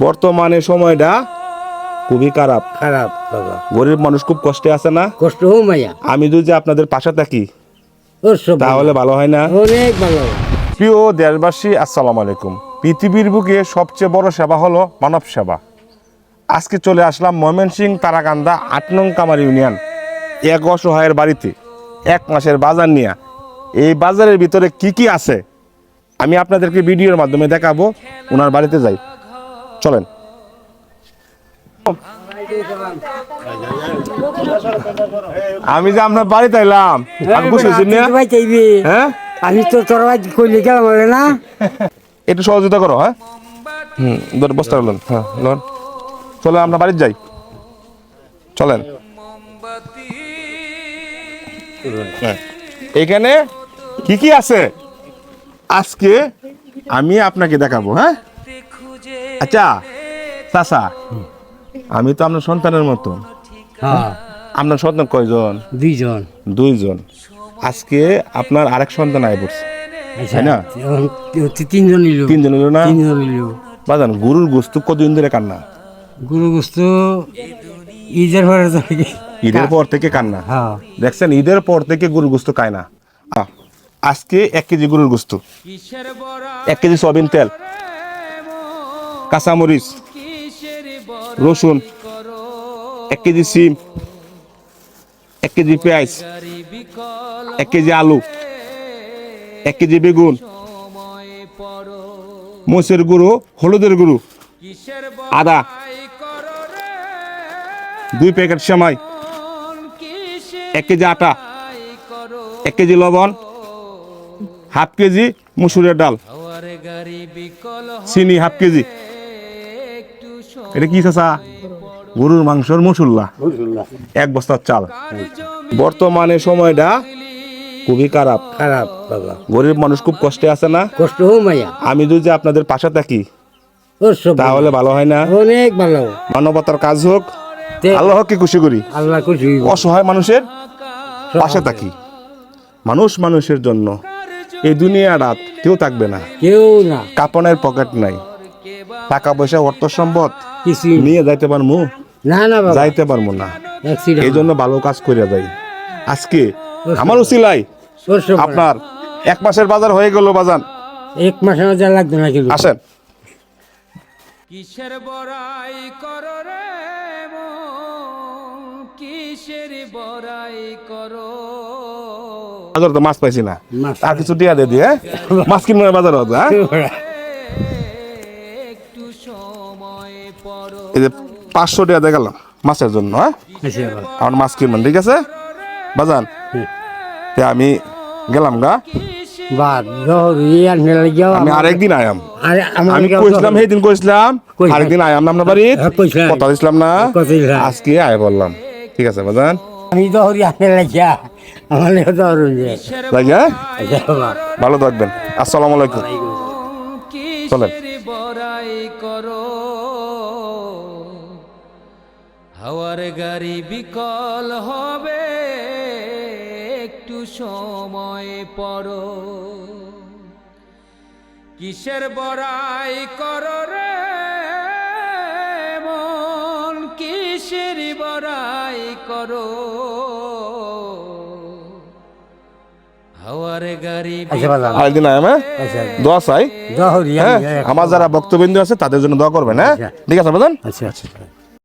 বর্তমানে সময়টা খুবই খারাপ। বাবা, গরিব মানুষ খুব কষ্টে আছে না? কষ্ট হোক মাইয়া, আমি যদি আপনাদের পাশে থাকি ওর সব তাহলে ভালো হয় না? অনেক ভালো। প্রিয় দেশবাসী, আসসালামু আলাইকুম। পৃথিবীর বুকে সবচেয়ে বড় সেবা হলো মানব সেবা। আজকে চলে আসলাম ময়মনসিংহ তারাকান্দা ৮ নং কামার ইউনিয়ন এক অসহায়ের বাড়িতে 1 মাসের বাজার নিয়ে। এই বাজারের ভিতরে কি কি আছে আমি আপনাদেরকে ভিডিওর মাধ্যমে দেখাবো। ওনার বাড়িতে যাই, চলেন। আমি যে আপনার বাড়িতে এলাম, আমি বুঝেছি না? হ্যাঁ, আমি তো তোর কইলে গেলাম না, একটু সহযোগিতা করো। হ্যাঁ, বস্তা লোন। হ্যাঁ, লোন। চলে আমরা বাড়িতে যাই, চলেন। হ্যাঁ, এখানে কি কি আছে আজকে আমি আপনাকে দেখাবো। হ্যাঁ, আচ্ছা চাচা, আমি তো আপনার সন্তানের মতো। হ্যাঁ, আপনার সন্তান কয়জন? দুইজন। আজকে আপনার আরেক সন্তান আয় পড়ছে, তাই না? তিনজন নিল। তিনজন হলো না? তিনজন নিল। বাজান, গরুর গোস্ত কতদিন ধরে কান্না? গরু গোস্ত ঈদের পরে থেকে। ঈদের পর থেকে কান্না। হ্যাঁ, দেখছেন, ঈদের পর থেকে গরুর গোস্ত খায় না। আজকে 1 কেজি গরুর গোস্ত, 1 কেজি সয়াবিন তেল, কাঁচামরিচ, রসুন, 1 কেজি সিম, 1 কেজি পেঁয়াজ, 1 কেজি আলু, 1 কেজি বেগুন, মরিচের গুঁড়ো, হলুদের গুঁড়ো, আদা, 2 প্যাকেট সেমাই, 1 কেজি আটা, 1 কেজি লবণ, হাফ কেজি মসুরের ডাল, চিনি হাফ কেজি। এটা কি চাচা? গরুর মাংসের মসুল্লা, 1 বস্তার চাল। বর্তমানে সময়টা খুবই খারাপ। বাবা, গরিব মানুষ খুব কষ্টে আছে না? কষ্ট হোক মাইয়া, আমি যদি আপনাদের পাশে থাকি ওর সব তাহলে ভালো হয় না? অনেক ভালো। মানবতার কাজ হোক, আল্লাহকে খুশি করি, আল্লাহ খুশি। অসহায় মানুষের পাশে থাকি। মানুষের জন্য এই দুনিয়াটা কেউ থাকবে না, কেউ না, কাপনের পকেট নাই, টাকা পয়সা অর্থ সম্পদ কিছু নিয়ে যাইতে পারবো না। না বাবা, যাইতে পারবো না। accident। এই জন্য ভালো কাজ করে যাই। আজকে আমার উসিলাই ওর সব আপনার 1 মাসের বাজার হয়ে গেল। বাজান 1 মাসের মধ্যে লাগবে না কিন্তু। আসেন। কিসের বড়াই করো রে মন, কিসের বড়াই করো। বাজার তো মাছ পাইছি না, মাছ আর কিছু দিয়া দিয়ে মাছ কিনবো না বাজার হতো। হ্যাঁ, একটু সময় পড়ো। এই যে 500 টাকা দিয়ে গেলাম মাছের জন্য। হ্যাঁ, আচ্ছা বাবা, আমার মাছ কিনবেন, ঠিক আছে বাজান? তে আমি গেলাম গা। বাদ জহরি আনতে লাগিও। আমি আরেকদিন আয়াম। আরে আমি কইছিলাম, সেই দিন কইছিলাম কইছিলাম। আরেকদিন আয়াম না আপনার বাড়ি, হ্যাঁ, কইছিলাম। কথা দিছিলাম না? কথা দিছিলাম। আজকে আয় বললাম, ঠিক আছে বাজান? আমি জহরি আনতে লাগিয়া আমার জহরি লাগিয়া আচ্ছা বাবা, ভালো থাকবেন। আসসালামু আলাইকুম। চলেন। কিসের বড়াই করো, হাওয়ার গাড়ি বিকল হবে, একটু সময় পড়ো। কিসের বড়াই করো রে মন, কিসের বড়াই করো। হাওয়ার গাড়ি আচ্ছা বাবা, আরেকদিন আয়াম। হ্যাঁ, আচ্ছা দোয়া চাই। জহরি হ্যাঁ, আমার যারা বক্তবিন্দু আছে তাদের জন্য দোয়া করবেন। হ্যাঁ, ঠিক আছে বাজান? আচ্ছা আচ্ছা।